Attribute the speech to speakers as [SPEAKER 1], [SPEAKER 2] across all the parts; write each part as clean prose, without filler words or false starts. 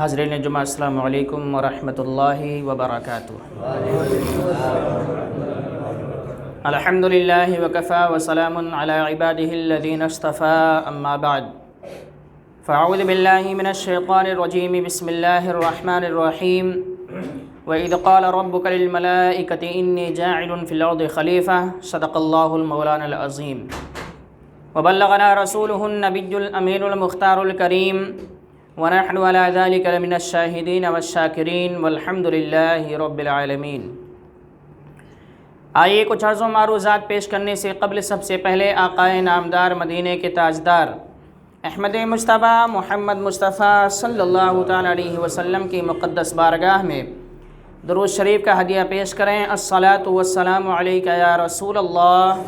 [SPEAKER 1] حاضرین جمعہ السلام علیکم ورحمۃ اللہ وبرکاتہ۔ الحمدللہ وکفی وسلام علی عبادہ الذین اصطفی، اما بعد فاعوذ باللہ من الشیطان الرجیم، بسم اللہ الرحمن الرحیم۔ وَإِذْ قَالَ رَبُّكَ لِلْمَلَائِكَةِ إِنِّي جَاعِلٌ فِي الْأَرْضِ خَلِيفَةً صدق اللہ المولانا العظیم۔ وبلغنا رسولہ النبی الامین المختار الکریم، ونحن على ذلك لمن الشاہدین والشاکرین، والحمد للہ رب العالمین۔ آئیے کچھ عرض و معروضات پیش کرنے سے قبل سب سے پہلے آقائے نامدار مدینے کے تاجدار احمد مجتبیٰ محمد مصطفیٰ صلی اللہ تعالیٰ علیہ وسلم کی مقدس بارگاہ میں درود شریف کا ہدیہ پیش کریں۔ الصلاۃ والسلام علیک یا رسول اللہ،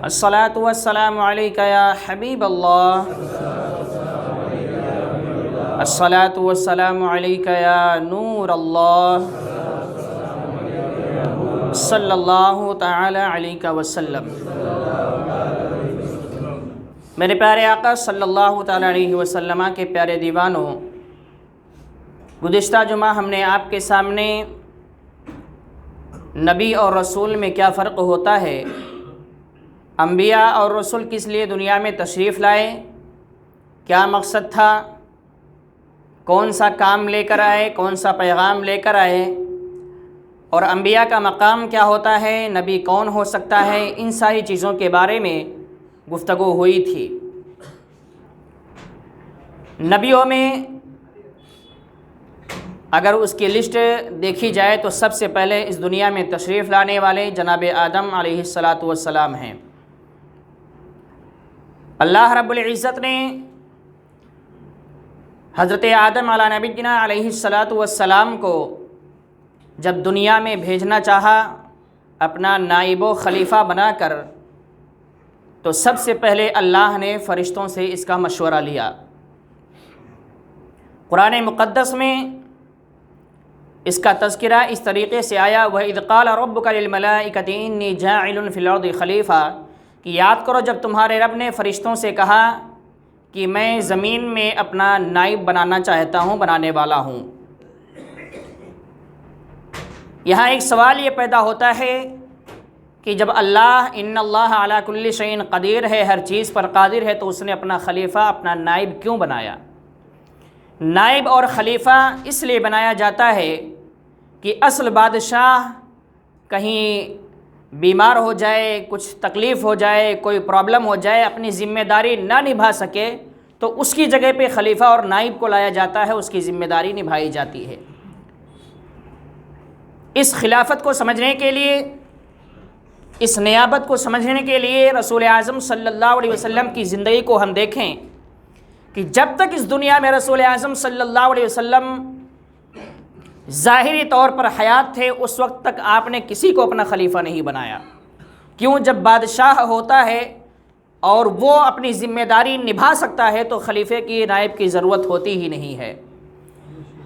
[SPEAKER 1] الصلاۃ والسلام علیک یا حبیب اللہ، الصلاۃ والسلام علیک یا نور اللہ، صلی اللہ تعالی علیہ وسلم۔ میرے پیارے آقا صلی اللہ تعالی علیہ وسلم کے پیارے دیوانوں، گزشتہ جمعہ ہم نے آپ کے سامنے نبی اور رسول میں کیا فرق ہوتا ہے، انبیاء اور رسول کس لیے دنیا میں تشریف لائے، کیا مقصد تھا، کون سا کام لے کر آئے، کون سا پیغام لے کر آئے، اور انبیاء کا مقام کیا ہوتا ہے، نبی کون ہو سکتا ہے، ان ساری چیزوں کے بارے میں گفتگو ہوئی تھی۔ نبیوں میں اگر اس کی لسٹ دیکھی جائے تو سب سے پہلے اس دنیا میں تشریف لانے والے جناب آدم علیہ السلام ہیں۔ اللہ رب العزت نے حضرت آدم علی نبینا علیہ السلام کو جب دنیا میں بھیجنا چاہا اپنا نائب و خلیفہ بنا کر، تو سب سے پہلے اللہ نے فرشتوں سے اس کا مشورہ لیا۔ قرآن مقدس میں اس کا تذکرہ اس طریقے سے آیا، وَإِذْ قَالَ رَبُّكَ لِلْمَلَائِكَةِ إِنِّي جَاعِلٌ فِي الْأَرْضِ خَلِيفَةً، کہ یاد کرو جب تمہارے رب نے فرشتوں سے کہا کہ میں زمین میں اپنا نائب بنانا چاہتا ہوں، بنانے والا ہوں۔ یہاں ایک سوال یہ پیدا ہوتا ہے کہ جب اللہ ان اللہ علی کل شیء قدیر ہے، ہر چیز پر قادر ہے، تو اس نے اپنا خلیفہ، اپنا نائب کیوں بنایا؟ نائب اور خلیفہ اس لیے بنایا جاتا ہے کہ اصل بادشاہ کہیں بیمار ہو جائے، کچھ تکلیف ہو جائے، کوئی پرابلم ہو جائے، اپنی ذمہ داری نہ نبھا سکے، تو اس کی جگہ پہ خلیفہ اور نائب کو لایا جاتا ہے، اس کی ذمہ داری نبھائی جاتی ہے۔ اس خلافت کو سمجھنے کے لیے، اس نیابت کو سمجھنے کے لیے رسول اعظم صلی اللہ علیہ وسلم کی زندگی کو ہم دیکھیں کہ جب تک اس دنیا میں رسول اعظم صلی اللہ علیہ وسلم ظاہری طور پر حیات تھے، اس وقت تک آپ نے کسی کو اپنا خلیفہ نہیں بنایا۔ کیوں؟ جب بادشاہ ہوتا ہے اور وہ اپنی ذمہ داری نبھا سکتا ہے تو خلیفے کی، نائب کی ضرورت ہوتی ہی نہیں ہے۔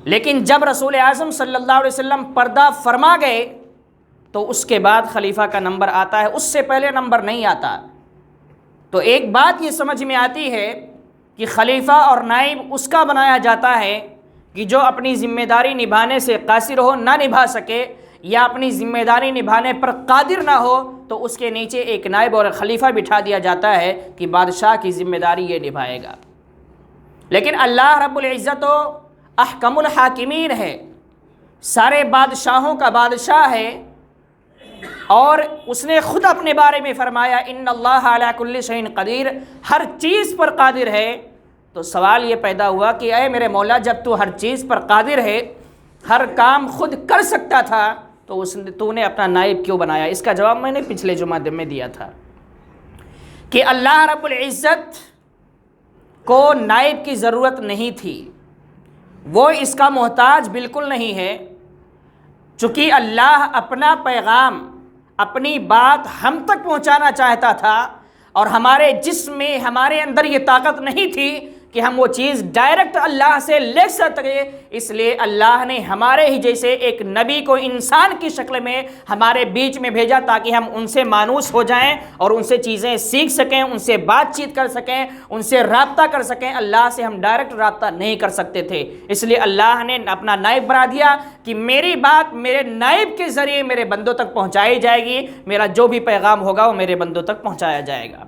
[SPEAKER 1] لیکن جب رسول اعظم صلی اللہ علیہ وسلم پردہ فرما گئے تو اس کے بعد خلیفہ کا نمبر آتا ہے، اس سے پہلے نمبر نہیں آتا۔ تو ایک بات یہ سمجھ میں آتی ہے کہ خلیفہ اور نائب اس کا بنایا جاتا ہے کہ جو اپنی ذمہ داری نبھانے سے قاصر ہو، نہ نبھا سکے، یا اپنی ذمہ داری نبھانے پر قادر نہ ہو، تو اس کے نیچے ایک نائب اور خلیفہ بٹھا دیا جاتا ہے کہ بادشاہ کی ذمہ داری یہ نبھائے گا۔ لیکن اللہ رب العزت و احکم الحاکمین ہے، سارے بادشاہوں کا بادشاہ ہے، اور اس نے خود اپنے بارے میں فرمایا ان اللہ علی کل شیء قدیر، ہر چیز پر قادر ہے۔ تو سوال یہ پیدا ہوا کہ اے میرے مولا، جب تو ہر چیز پر قادر ہے، ہر کام خود کر سکتا تھا، تو تو نے اپنا نائب کیوں بنایا؟ اس کا جواب میں نے پچھلے جمعہ میں دیا تھا کہ اللہ رب العزت کو نائب کی ضرورت نہیں تھی، وہ اس کا محتاج بالکل نہیں ہے۔ چونکہ اللہ اپنا پیغام، اپنی بات ہم تک پہنچانا چاہتا تھا، اور ہمارے جسم میں، ہمارے اندر یہ طاقت نہیں تھی کہ ہم وہ چیز ڈائریکٹ اللہ سے لے سکیں، اس لیے اللہ نے ہمارے ہی جیسے ایک نبی کو انسان کی شکل میں ہمارے بیچ میں بھیجا تاکہ ہم ان سے مانوس ہو جائیں اور ان سے چیزیں سیکھ سکیں، ان سے بات چیت کر سکیں، ان سے رابطہ کر سکیں۔ اللہ سے ہم ڈائریکٹ رابطہ نہیں کر سکتے تھے، اس لیے اللہ نے اپنا نائب بنا دیا کہ میری بات میرے نائب کے ذریعے میرے بندوں تک پہنچائی جائے گی، میرا جو بھی پیغام ہوگا وہ میرے بندوں تک پہنچایا جائے گا۔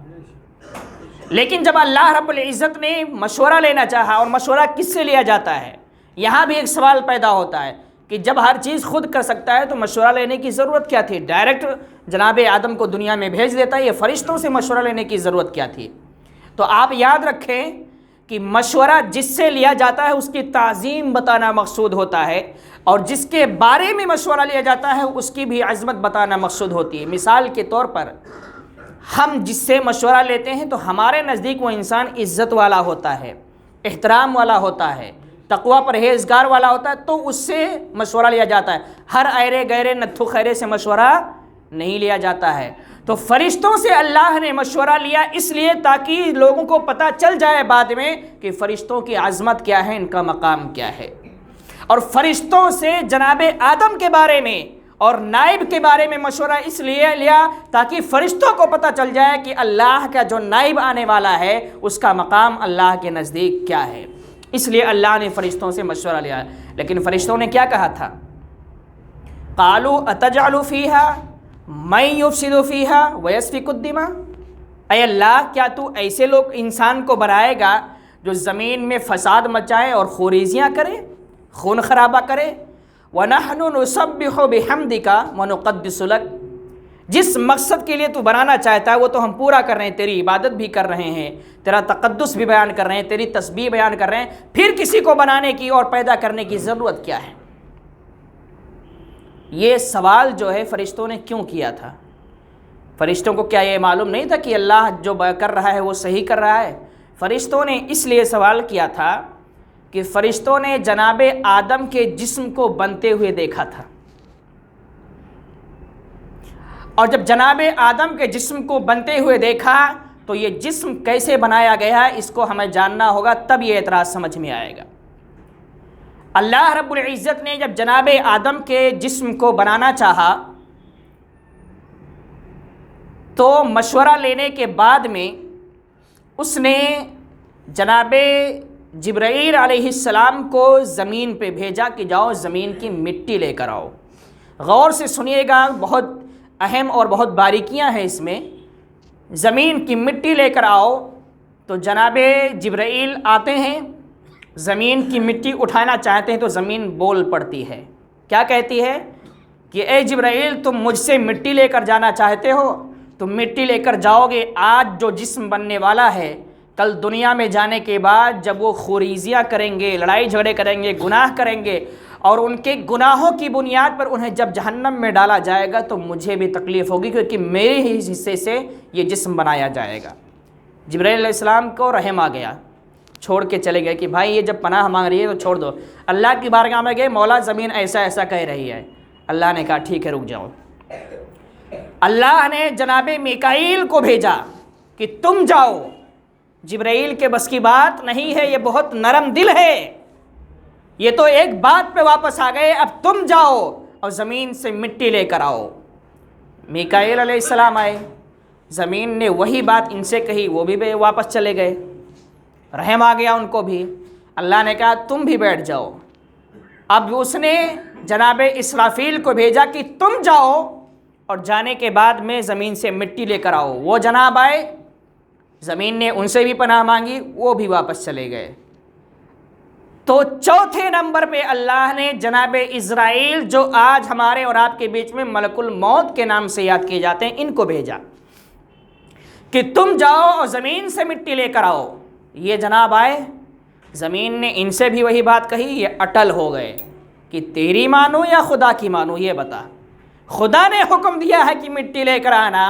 [SPEAKER 1] لیکن جب اللہ رب العزت نے مشورہ لینا چاہا، اور مشورہ کس سے لیا جاتا ہے، یہاں بھی ایک سوال پیدا ہوتا ہے کہ جب ہر چیز خود کر سکتا ہے تو مشورہ لینے کی ضرورت کیا تھی؟ ڈائریکٹ جناب آدم کو دنیا میں بھیج دیتا ہے، یہ فرشتوں سے مشورہ لینے کی ضرورت کیا تھی؟ تو آپ یاد رکھیں کہ مشورہ جس سے لیا جاتا ہے اس کی تعظیم بتانا مقصود ہوتا ہے، اور جس کے بارے میں مشورہ لیا جاتا ہے اس کی بھی عظمت بتانا مقصود ہوتی ہے۔ مثال کے طور پر ہم جس سے مشورہ لیتے ہیں تو ہمارے نزدیک وہ انسان عزت والا ہوتا ہے، احترام والا ہوتا ہے، تقوی پرہیزگار والا ہوتا ہے، تو اس سے مشورہ لیا جاتا ہے۔ ہر ایرے گہرے نتھو خیرے سے مشورہ نہیں لیا جاتا ہے۔ تو فرشتوں سے اللہ نے مشورہ لیا اس لیے تاکہ لوگوں کو پتہ چل جائے بعد میں کہ فرشتوں کی عظمت کیا ہے، ان کا مقام کیا ہے۔ اور فرشتوں سے جناب آدم کے بارے میں اور نائب کے بارے میں مشورہ اس لیے لیا تاکہ فرشتوں کو پتہ چل جائے کہ اللہ کا جو نائب آنے والا ہے اس کا مقام اللہ کے نزدیک کیا ہے، اس لیے اللہ نے فرشتوں سے مشورہ لیا۔ لیکن فرشتوں نے کیا کہا تھا؟ قالوا اتجعل فیها من یفسد فیها ویسفک الدماء، اے اللہ کیا تو ایسے لوگ انسان کو بنائے گا جو زمین میں فساد مچائے اور خوریزیاں کرے، خون خرابہ کرے؟ وَنَحْنُ نُسَبِّحُ بِحَمْدِكَ وَنُقَدِّسُ لَكَ، جس مقصد کے لیے تو بنانا چاہتا ہے وہ تو ہم پورا کر رہے ہیں، تیری عبادت بھی کر رہے ہیں، تیرا تقدس بھی بیان کر رہے ہیں، تیری تسبیح بیان کر رہے ہیں، پھر کسی کو بنانے کی اور پیدا کرنے کی ضرورت کیا ہے؟ یہ سوال جو ہے فرشتوں نے کیوں کیا تھا؟ فرشتوں کو کیا یہ معلوم نہیں تھا کہ اللہ جو کر رہا ہے وہ صحیح کر رہا ہے؟ فرشتوں نے اس لیے سوال کیا تھا کہ فرشتوں نے جناب آدم کے جسم کو بنتے ہوئے دیکھا تھا، اور جب جناب آدم کے جسم کو بنتے ہوئے دیکھا تو یہ جسم کیسے بنایا گیا ہے اس کو ہمیں جاننا ہوگا، تب یہ اعتراض سمجھ میں آئے گا۔ اللہ رب العزت نے جب جناب آدم کے جسم کو بنانا چاہا تو مشورہ لینے کے بعد میں اس نے جناب جبرائیل علیہ السلام کو زمین پہ بھیجا کہ جاؤ زمین کی مٹی لے کر آؤ۔ غور سے سنیے گا، بہت اہم اور بہت باریکیاں ہیں اس میں۔ زمین کی مٹی لے کر آؤ تو جناب جبرائیل آتے ہیں، زمین کی مٹی اٹھانا چاہتے ہیں تو زمین بول پڑتی ہے، کیا کہتی ہے کہ اے جبرائیل تم مجھ سے مٹی لے کر جانا چاہتے ہو، تم مٹی لے کر جاؤ گے، آج جو جسم بننے والا ہے کل دنیا میں جانے کے بعد جب وہ خوریزیاں کریں گے، لڑائی جھگڑے کریں گے، گناہ کریں گے، اور ان کے گناہوں کی بنیاد پر انہیں جب جہنم میں ڈالا جائے گا تو مجھے بھی تکلیف ہوگی کیونکہ میرے ہی حصے سے یہ جسم بنایا جائے گا۔ جبرائیل علیہ السلام کو رحم آ گیا، چھوڑ کے چلے گئے کہ بھائی یہ جب پناہ مانگ رہی ہے تو چھوڑ دو۔ اللہ کی بارگاہ میں گئے، مولا زمین ایسا ایسا کہہ رہی ہے۔ اللہ نے کہا ٹھیک ہے رک جاؤ۔ اللہ نے جناب میکائیل کو بھیجا کہ تم جاؤ، جبرائیل کے بس کی بات نہیں ہے، یہ بہت نرم دل ہے، یہ تو ایک بات پہ واپس آ گئے، اب تم جاؤ اور زمین سے مٹی لے کر آؤ۔ میکائیل علیہ السلام آئے، زمین نے وہی بات ان سے کہی، وہ بھی واپس چلے گئے، رحم آ گیا ان کو بھی۔ اللہ نے کہا تم بھی بیٹھ جاؤ۔ اب اس نے جناب اسرافیل کو بھیجا کہ تم جاؤ اور جانے کے بعد میں زمین سے مٹی لے کر آؤ۔ وہ جناب آئے، زمین نے ان سے بھی پناہ مانگی، وہ بھی واپس چلے گئے۔ تو چوتھے نمبر پہ اللہ نے جناب اسرائیل جو آج ہمارے اور آپ کے بیچ میں ملک الموت کے نام سے یاد کیے جاتے ہیں، ان کو بھیجا کہ تم جاؤ اور زمین سے مٹی لے کر آؤ۔ یہ جناب آئے، زمین نے ان سے بھی وہی بات کہی، یہ اٹل ہو گئے کہ تیری مانو یا خدا کی مانو، یہ بتا۔ خدا نے حکم دیا ہے کہ مٹی لے کر آنا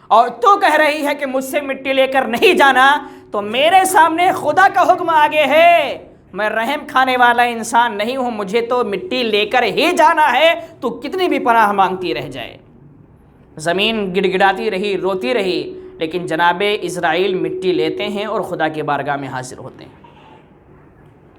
[SPEAKER 1] اور تو کہہ رہی ہے کہ مجھ سے مٹی لے کر نہیں جانا، تو میرے سامنے خدا کا حکم آگے ہے، میں رحم کھانے والا انسان نہیں ہوں، مجھے تو مٹی لے کر ہی جانا ہے، تو کتنی بھی پناہ مانگتی رہ جائے۔ زمین گڑ گڑاتی رہی، روتی رہی، لیکن جناب اسرائیل مٹی لیتے ہیں اور خدا کی بارگاہ میں حاضر ہوتے ہیں۔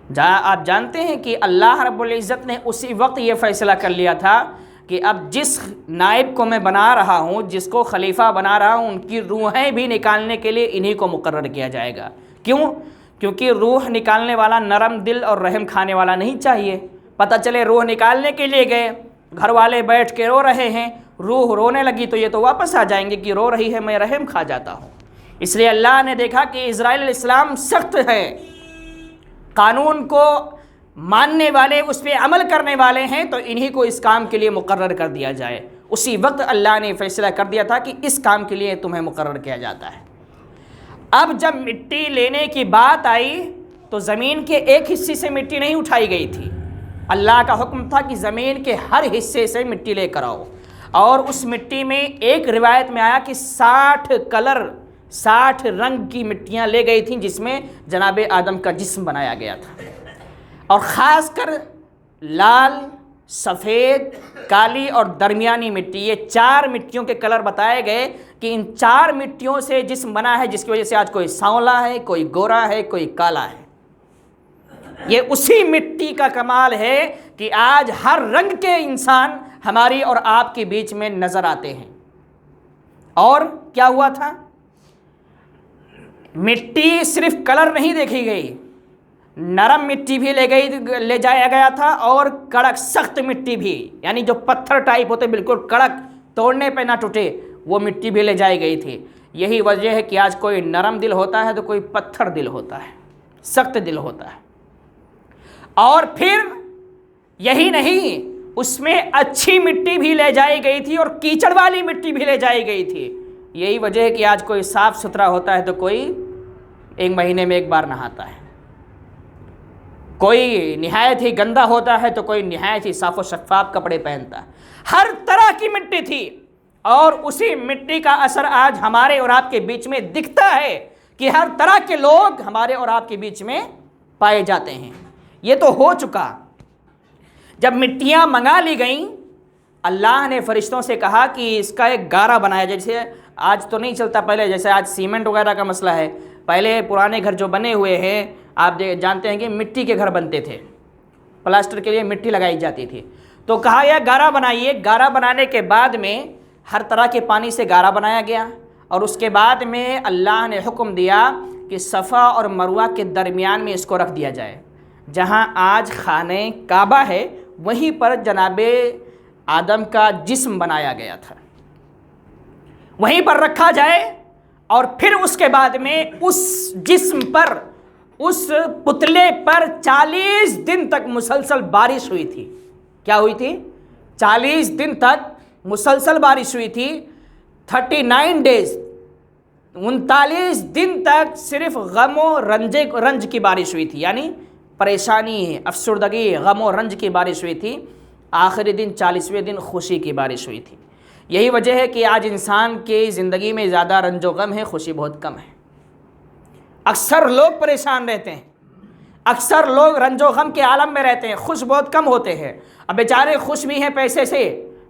[SPEAKER 1] جہاں آپ جانتے ہیں کہ اللہ رب العزت نے اسی وقت یہ فیصلہ کر لیا تھا کہ اب جس نائب کو میں بنا رہا ہوں، جس کو خلیفہ بنا رہا ہوں، ان کی روحیں بھی نکالنے کے لیے انہی کو مقرر کیا جائے گا۔ کیوں؟ کیونکہ روح نکالنے والا نرم دل اور رحم کھانے والا نہیں چاہیے۔ پتہ چلے روح نکالنے کے لیے گئے، گھر والے بیٹھ کے رو رہے ہیں، روح رونے لگی تو یہ تو واپس آ جائیں گے کہ رو رہی ہے میں رحم کھا جاتا ہوں۔ اس لیے اللہ نے دیکھا کہ اسرائیل علیہ السلام سخت ہے، قانون کو ماننے والے، اس پہ عمل کرنے والے ہیں، تو انہی کو اس کام کے لیے مقرر کر دیا جائے۔ اسی وقت اللہ نے فیصلہ کر دیا تھا کہ اس کام کے لیے تمہیں مقرر کیا جاتا ہے۔ اب جب مٹی لینے کی بات آئی تو زمین کے ایک حصے سے مٹی نہیں اٹھائی گئی تھی، اللہ کا حکم تھا کہ زمین کے ہر حصے سے مٹی لے کر آؤ، اور اس مٹی میں ایک روایت میں آیا کہ 60 رنگ کی مٹیاں لے گئی تھیں جس میں جناب آدم کا جسم بنایا گیا تھا، اور خاص کر لال، سفید، کالی اور درمیانی مٹی، یہ 4 مٹیوں کے کلر بتائے گئے کہ ان 4 مٹیوں سے جسم بنا ہے، جس کی وجہ سے آج کوئی سانولا ہے، کوئی گورا ہے، کوئی کالا ہے۔ یہ اسی مٹی کا کمال ہے کہ آج ہر رنگ کے انسان ہماری اور آپ کے بیچ میں نظر آتے ہیں۔ اور کیا ہوا تھا؟ مٹی صرف کلر نہیں دیکھی گئی، نرم مٹی بھی لے جایا گیا تھا، اور کڑک سخت مٹی بھی، یعنی جو پتھر ٹائپ ہوتے بالکل کڑک، توڑنے پہ نہ ٹوٹے، وہ مٹی بھی لے جائی گئی تھی۔ یہی وجہ ہے کہ آج کوئی نرم دل ہوتا ہے تو کوئی پتھر دل ہوتا ہے، سخت دل ہوتا ہے۔ اور پھر یہی نہیں، اس میں اچھی مٹی بھی لے جائی گئی تھی اور کیچڑ والی مٹی بھی لے جائی گئی تھی۔ یہی وجہ ہے کہ آج کوئی صاف ستھرا ہوتا ہے تو کوئی 1 مہینے میں 1 بار نہاتا ہے، کوئی نہایت ہی گندا ہوتا ہے تو کوئی نہایت ہی صاف و شفاف کپڑے پہنتا ہے۔ ہر طرح کی مٹی تھی، اور اسی مٹی کا اثر آج ہمارے اور آپ کے بیچ میں دکھتا ہے کہ ہر طرح کے لوگ ہمارے اور آپ کے بیچ میں پائے جاتے ہیں۔ یہ تو ہو چکا۔ جب مٹیاں منگا لی گئیں، اللہ نے فرشتوں سے کہا کہ اس کا ایک گارا بنایا جائے۔ جیسے آج تو نہیں چلتا، پہلے جیسے آج سیمنٹ وغیرہ کا مسئلہ ہے، پہلے پرانے گھر جو بنے ہوئے ہیں آپ جانتے ہیں کہ مٹی کے گھر بنتے تھے، پلاسٹر کے لیے مٹی لگائی جاتی تھی، تو کہا یہ گارا بنائیے۔ گارا بنانے کے بعد میں ہر طرح کے پانی سے گارا بنایا گیا، اور اس کے بعد میں اللہ نے حکم دیا کہ صفا اور مروہ کے درمیان میں اس کو رکھ دیا جائے۔ جہاں آج خانہ کعبہ ہے وہیں پر جناب آدم کا جسم بنایا گیا تھا، وہیں پر رکھا جائے، اور پھر اس کے بعد میں اس جسم پر، اس پتلے پر 40 دن تک مسلسل بارش ہوئی تھی۔ کیا ہوئی تھی؟ 40 دن تک مسلسل بارش ہوئی تھی۔ 39 ڈیز، 39 دن تک صرف غم و رنج کی بارش ہوئی تھی، یعنی پریشانی، افسردگی، غم و رنج کی بارش ہوئی تھی۔ آخری دن 40ویں دن خوشی کی بارش ہوئی تھی۔ یہی وجہ ہے کہ آج انسان کی زندگی میں زیادہ رنج و غم ہے، خوشی بہت کم ہے۔ اکثر لوگ پریشان رہتے ہیں، اکثر لوگ رنج و غم کے عالم میں رہتے ہیں، خوش بہت کم ہوتے ہیں۔ اب بیچارے خوش بھی ہیں پیسے سے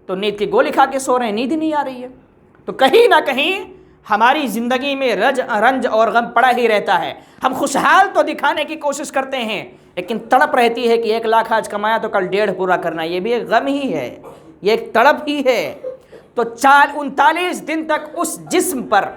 [SPEAKER 1] تو نیند کی گولی کھا کے سو رہے ہیں، نیند ہی نہیں آ رہی ہے۔ تو کہیں نہ کہیں ہماری زندگی میں رنج اور غم پڑا ہی رہتا ہے۔ ہم خوشحال تو دکھانے کی کوشش کرتے ہیں، لیکن تڑپ رہتی ہے کہ 1 لاکھ آج کمایا تو کل 1.5 پورا کرنا، یہ بھی ایک غم ہی ہے، یہ ایک تڑپ ہی ہے۔ تو 39 دن تک اس جسم پر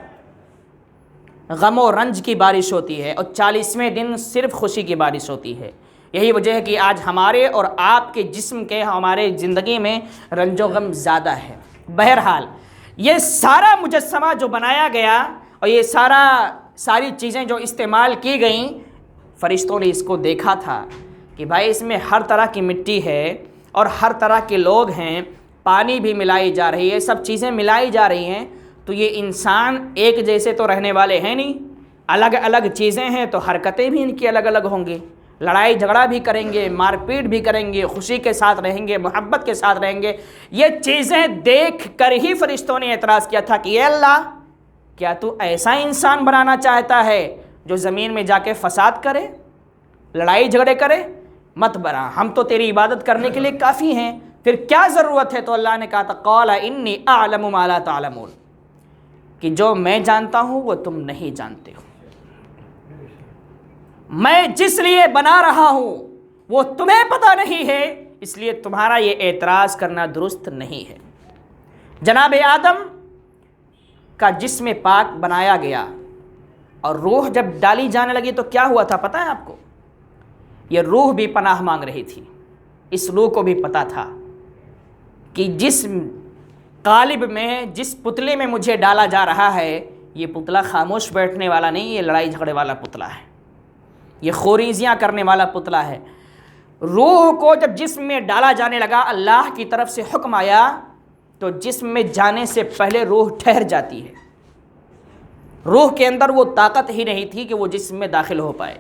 [SPEAKER 1] غم و رنج کی بارش ہوتی ہے، اور 40ویں دن صرف خوشی کی بارش ہوتی ہے۔ یہی وجہ ہے کہ آج ہمارے اور آپ کے جسم کے، ہمارے زندگی میں رنج و غم زیادہ ہے۔ بہرحال یہ سارا مجسمہ جو بنایا گیا اور یہ ساری چیزیں جو استعمال کی گئیں، فرشتوں نے اس کو دیکھا تھا کہ بھائی اس میں ہر طرح کی مٹی ہے اور ہر طرح کے لوگ ہیں، پانی بھی ملائی جا رہی ہے، سب چیزیں ملائی جا رہی ہیں، تو یہ انسان ایک جیسے تو رہنے والے ہیں نہیں، الگ الگ چیزیں ہیں، تو حرکتیں بھی ان کی الگ الگ ہوں گی، لڑائی جھگڑا بھی کریں گے، مار پیٹ بھی کریں گے، خوشی کے ساتھ رہیں گے، محبت کے ساتھ رہیں گے۔ یہ چیزیں دیکھ کر ہی فرشتوں نے اعتراض کیا تھا کہ اے اللہ، کیا تو ایسا انسان بنانا چاہتا ہے جو زمین میں جا کے فساد کرے، لڑائی جھگڑے کرے؟ مت بنا، ہم تو تیری عبادت کرنے کے لیے کافی ہیں، پھر کیا ضرورت ہے؟ تو اللہ نے کہا تھا قال انی اعلم ما لا تعلمون، کہ جو میں جانتا ہوں وہ تم نہیں جانتے ہو۔ میں جس لیے بنا رہا ہوں وہ تمہیں پتہ نہیں ہے، اس لیے تمہارا یہ اعتراض کرنا درست نہیں ہے۔ جناب آدم کا جسم پاک بنایا گیا اور روح جب ڈالی جانے لگی تو کیا ہوا تھا پتہ ہے آپ کو؟ یہ روح بھی پناہ مانگ رہی تھی۔ اس روح کو بھی پتہ تھا کہ جس قالب میں، جس پتلے میں مجھے ڈالا جا رہا ہے، یہ پتلا خاموش بیٹھنے والا نہیں، یہ لڑائی جھگڑے والا پتلا ہے، یہ خوریزیاں کرنے والا پتلا ہے۔ روح کو جب جسم میں ڈالا جانے لگا، اللہ کی طرف سے حکم آیا تو جسم میں جانے سے پہلے روح ٹھہر جاتی ہے۔ روح کے اندر وہ طاقت ہی نہیں تھی کہ وہ جسم میں داخل ہو پائے۔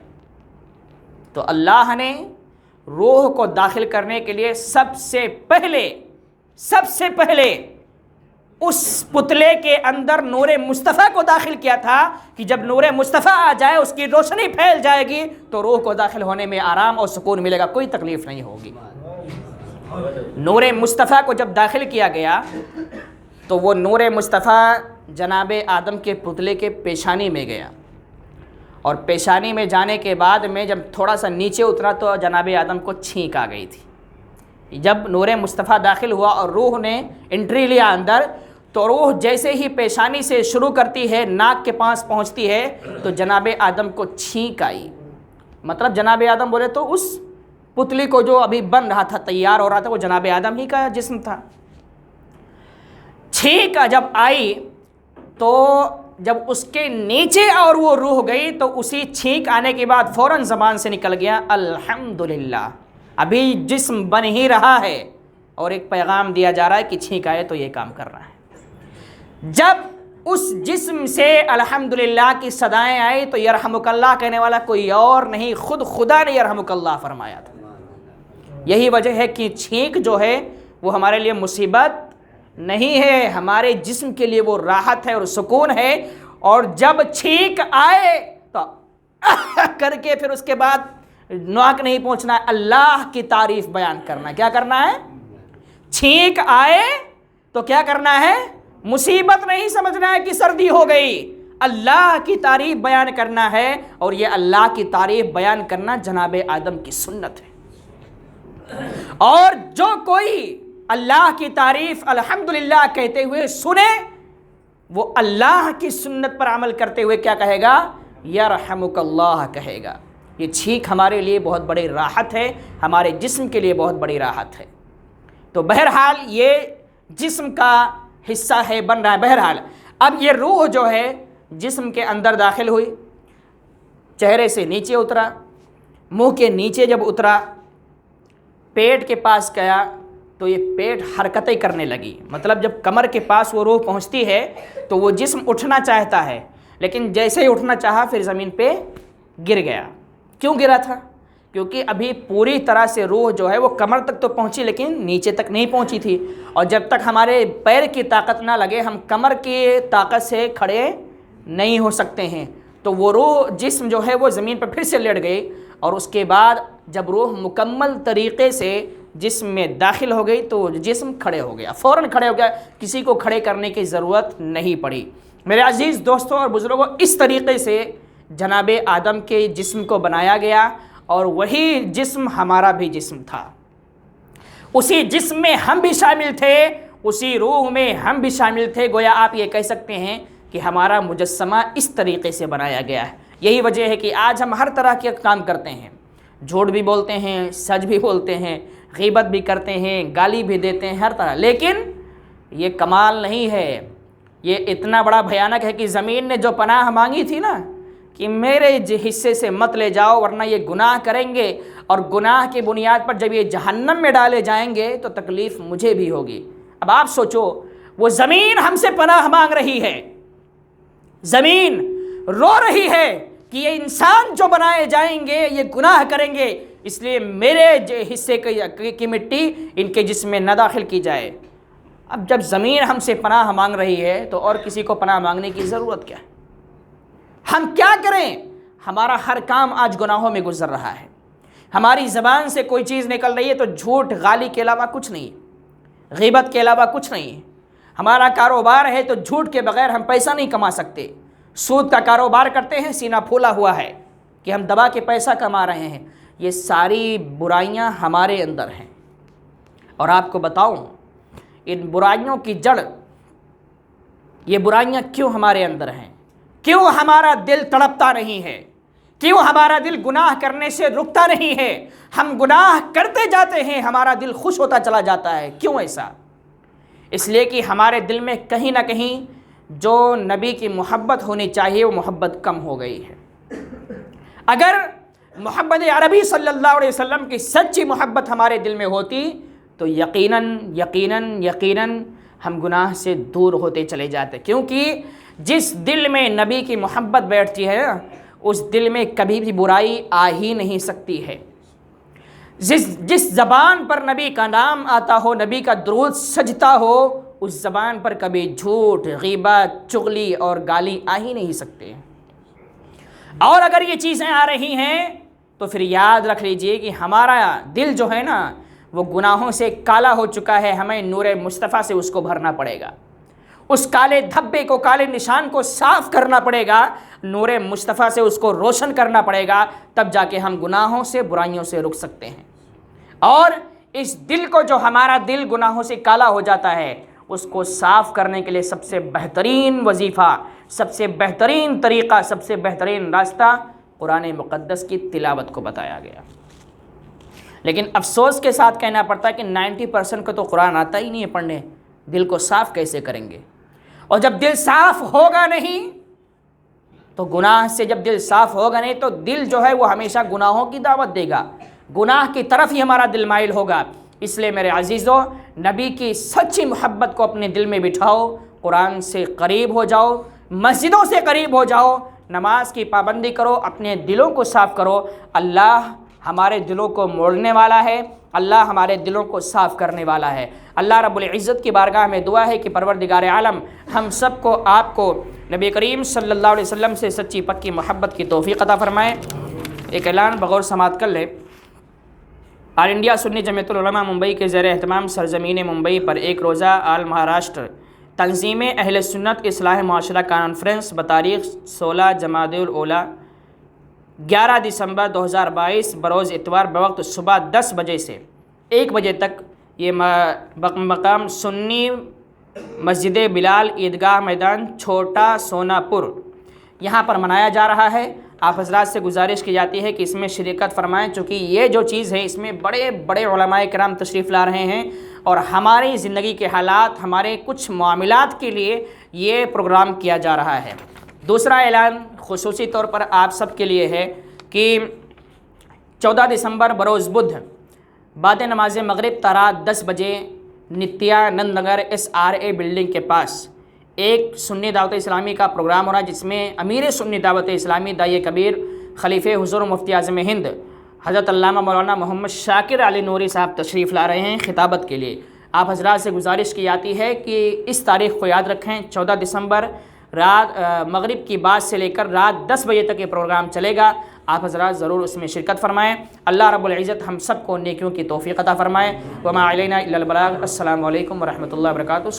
[SPEAKER 1] تو اللہ نے روح کو داخل کرنے کے لیے سب سے پہلے اس پتلے کے اندر نور مصطفیٰ کو داخل کیا تھا کہ جب نور مصطفیٰ آ جائے، اس کی روشنی پھیل جائے گی تو روح کو داخل ہونے میں آرام اور سکون ملے گا، کوئی تکلیف نہیں ہوگی۔ نور مصطفیٰ کو جب داخل کیا گیا تو وہ نور مصطفیٰ جناب آدم کے پتلے کے پیشانی میں گیا، اور پیشانی میں جانے کے بعد میں جب تھوڑا سا نیچے اترا تو جناب آدم کو چھینک آ گئی تھی۔ جب نور مصطفیٰ داخل ہوا اور روح نے انٹری لیا اندر، تو روح جیسے ہی پیشانی سے شروع کرتی ہے، ناک کے پاس پہنچتی ہے تو جناب آدم کو چھینک آئی۔ مطلب جناب آدم بولے تو اس پتلی کو جو ابھی بن رہا تھا، تیار ہو رہا تھا، وہ جناب آدم ہی کا جسم تھا۔ چھینک جب آئی تو جب اس کے نیچے اور وہ روح گئی تو اسی چھینک آنے کے بعد فوراً زبان سے نکل گیا الحمدللہ۔ ابھی جسم بن ہی رہا ہے اور ایک پیغام دیا جا رہا ہے کہ چھینک آئے تو یہ کام کر رہا ہے۔ جب اس جسم سے الحمدللہ کی صدائیں آئی تو یرحمک اللہ کہنے والا کوئی اور نہیں، خود خدا نے یرحمک اللہ فرمایا تھا۔ یہی وجہ ہے کہ چھینک جو ہے وہ ہمارے لیے مصیبت نہیں ہے، ہمارے جسم کے لیے وہ راحت ہے اور سکون ہے۔ اور جب چھینک آئے تو کر کے پھر اس کے بعد ناک نہیں پہنچنا ہے، اللہ کی تعریف بیان کرنا ہے۔ کیا کرنا ہے؟ چھینک آئے تو کیا کرنا ہے؟ مصیبت نہیں سمجھنا ہے کہ سردی ہو گئی، اللہ کی تعریف بیان کرنا ہے، اور یہ اللہ کی تعریف بیان کرنا جناب آدم کی سنت ہے۔ اور جو کوئی اللہ کی تعریف الحمدللہ کہتے ہوئے سنے، وہ اللہ کی سنت پر عمل کرتے ہوئے کیا کہے گا؟ یرحمک اللہ کہے گا۔ یہ چھینک ہمارے لیے بہت بڑی راحت ہے، ہمارے جسم کے لیے بہت بڑی راحت ہے۔ تو بہرحال یہ جسم کا حصہ ہے، بن رہا ہے۔ بہرحال اب یہ روح جو ہے جسم کے اندر داخل ہوئی، چہرے سے نیچے اترا، منہ کے نیچے جب اترا، پیٹ کے پاس گیا تو یہ پیٹ حرکتیں کرنے لگی۔ مطلب جب کمر کے پاس وہ روح پہنچتی ہے تو وہ جسم اٹھنا چاہتا ہے، لیکن جیسے ہی اٹھنا چاہا پھر زمین پہ گر گیا۔ کیوں گرا تھا؟ کیونکہ ابھی پوری طرح سے روح جو ہے وہ کمر تک تو پہنچی لیکن نیچے تک نہیں پہنچی تھی، اور جب تک ہمارے پیر کی طاقت نہ لگے ہم کمر کی طاقت سے کھڑے نہیں ہو سکتے ہیں۔ تو وہ روح جسم جو ہے وہ زمین پر پھر سے لیٹ گئی، اور اس کے بعد جب روح مکمل طریقے سے جسم میں داخل ہو گئی تو جسم کھڑے ہو گیا، فوراً کھڑے ہو گیا، کسی کو کھڑے کرنے کی ضرورت نہیں پڑی۔ میرے عزیز دوستوں اور بزرگوں، اس طریقے سے جناب آدم کے جسم کو بنایا گیا، اور وہی جسم ہمارا بھی جسم تھا، اسی جسم میں ہم بھی شامل تھے، اسی روح میں ہم بھی شامل تھے۔ گویا آپ یہ کہہ سکتے ہیں کہ ہمارا مجسمہ اس طریقے سے بنایا گیا ہے۔ یہی وجہ ہے کہ آج ہم ہر طرح کے کام کرتے ہیں، جھوٹ بھی بولتے ہیں، سچ بھی بولتے ہیں، غیبت بھی کرتے ہیں، گالی بھی دیتے ہیں، ہر طرح، لیکن یہ کمال نہیں ہے۔ یہ اتنا بڑا بھیانک ہے کہ زمین نے جو پناہ مانگی تھی نا کہ میرے حصے سے مت لے جاؤ ورنہ یہ گناہ کریں گے، اور گناہ کی بنیاد پر جب یہ جہنم میں ڈالے جائیں گے تو تکلیف مجھے بھی ہوگی۔ اب آپ سوچو، وہ زمین ہم سے پناہ مانگ رہی ہے، زمین رو رہی ہے کہ یہ انسان جو بنائے جائیں گے یہ گناہ کریں گے، اس لیے میرے حصے کی مٹی ان کے جسم میں نہ داخل کی جائے۔ اب جب زمین ہم سے پناہ مانگ رہی ہے تو اور کسی کو پناہ مانگنے کی ضرورت کیا ہے؟ ہم کیا کریں؟ ہمارا ہر کام آج گناہوں میں گزر رہا ہے، ہماری زبان سے کوئی چیز نکل رہی ہے تو جھوٹ گالی کے علاوہ کچھ نہیں، غیبت کے علاوہ کچھ نہیں۔ ہمارا کاروبار ہے تو جھوٹ کے بغیر ہم پیسہ نہیں کما سکتے، سود کا کاروبار کرتے ہیں، سینہ پھولا ہوا ہے، کہ ہم دبا کے پیسہ کما رہے ہیں، یہ ساری برائیاں ہمارے اندر ہیں۔ اور آپ کو بتاؤں ان برائیوں کی جڑ، یہ برائیاں کیوں ہمارے اندر ہیں، کیوں ہمارا دل تڑپتا نہیں ہے، کیوں ہمارا دل گناہ کرنے سے رکتا نہیں ہے، ہم گناہ کرتے جاتے ہیں ہمارا دل خوش ہوتا چلا جاتا ہے، کیوں ایسا؟ اس لیے کہ ہمارے دل میں کہیں نہ کہیں جو نبی کی محبت ہونی چاہیے وہ محبت کم ہو گئی ہے۔ اگر محمد عربی صلی اللہ علیہ وسلم کی سچی محبت ہمارے دل میں ہوتی تو یقیناً ہم گناہ سے دور ہوتے چلے جاتے، کیونکہ جس دل میں نبی کی محبت بیٹھتی ہے نا، اس دل میں کبھی بھی برائی آ ہی نہیں سکتی ہے۔ جس زبان پر نبی کا نام آتا ہو، نبی کا درود سجتا ہو، اس زبان پر کبھی جھوٹ، غیبت، چغلی اور گالی آ ہی نہیں سکتے۔ اور اگر یہ چیزیں آ رہی ہیں تو پھر یاد رکھ لیجئے کہ ہمارا دل جو ہے نا وہ گناہوں سے کالا ہو چکا ہے، ہمیں نور مصطفیٰ سے اس کو بھرنا پڑے گا، اس کالے دھبے کو، کالے نشان کو صاف کرنا پڑے گا، نور مصطفیٰ سے اس کو روشن کرنا پڑے گا، تب جا کے ہم گناہوں سے، برائیوں سے رک سکتے ہیں۔ اور اس دل کو، جو ہمارا دل گناہوں سے کالا ہو جاتا ہے، اس کو صاف کرنے کے لیے سب سے بہترین وظیفہ، سب سے بہترین طریقہ، سب سے بہترین راستہ قرآن مقدس کی تلاوت کو بتایا گیا۔ لیکن افسوس کے ساتھ کہنا پڑتا ہے کہ 90% کو تو قرآن آتا ہی نہیں ہے پڑھنے، دل کو صاف کیسے کریں گے؟ اور جب دل صاف ہوگا نہیں تو گناہ سے، جب دل صاف ہوگا نہیں تو دل جو ہے وہ ہمیشہ گناہوں کی دعوت دے گا، گناہ کی طرف ہی ہمارا دل مائل ہوگا۔ اس لیے میرے عزیزو، نبی کی سچی محبت کو اپنے دل میں بٹھاؤ، قرآن سے قریب ہو جاؤ، مسجدوں سے قریب ہو جاؤ، نماز کی پابندی کرو، اپنے دلوں کو صاف کرو۔ اللہ ہمارے دلوں کو موڑنے والا ہے، اللہ ہمارے دلوں کو صاف کرنے والا ہے۔ اللہ رب العزت کی بارگاہ میں دعا ہے کہ پروردگار عالم ہم سب کو، آپ کو نبی کریم صلی اللہ علیہ وسلم سے سچی پکی محبت کی توفیق عطا فرمائے۔ ایک اعلان بغور سماعت کر لے۔ آل انڈیا سنی جمعیت العلماء ممبئی کے زیر اہتمام سرزمین ممبئی پر ایک روزہ آل مہاراشٹر تنظیم اہل سنت اصلاح معاشرہ کانفرنس بتاریخ 16 جمادی الاولیٰ 11 دسمبر 2022 بروز اتوار بوقت صبح 10 بجے سے 1 بجے تک یہ مقام سنی مسجد بلال عیدگاہ میدان چھوٹا سونا پور یہاں پر منایا جا رہا ہے۔ آپ حضرات سے گزارش کی جاتی ہے کہ اس میں شرکت فرمائیں، چونکہ یہ جو چیز ہے اس میں بڑے بڑے علماء کرام تشریف لا رہے ہیں اور ہماری زندگی کے حالات، ہمارے کچھ معاملات کے لیے یہ پروگرام کیا جا رہا ہے۔ دوسرا اعلان خصوصی طور پر آپ سب کے لیے ہے کہ 14 دسمبر بروز بدھ بعد نماز مغرب تا رات 10 بجے نتیا نند نگر SRA بلڈنگ کے پاس ایک سنی دعوت اسلامی کا پروگرام ہو رہا ہے، جس میں امیر سنی دعوت اسلامی داعی کبیر خلیفہ حضور مفتی اعظم ہند حضرت علامہ مولانا محمد شاکر علی نوری صاحب تشریف لا رہے ہیں خطابت کے لیے۔ آپ حضرات سے گزارش کی جاتی ہے کہ اس تاریخ کو یاد رکھیں، 14 دسمبر رات مغرب کی بعد سے لے کر رات 10 بجے تک یہ پروگرام چلے گا۔ آپ حضرات ضرور اس میں شرکت فرمائیں۔ اللہ رب العزت ہم سب کو نیکیوں کی توفیق عطا فرمائے۔ وما علینا الا البلاغ۔ السلام علیکم ورحمۃ اللہ وبرکاتہ۔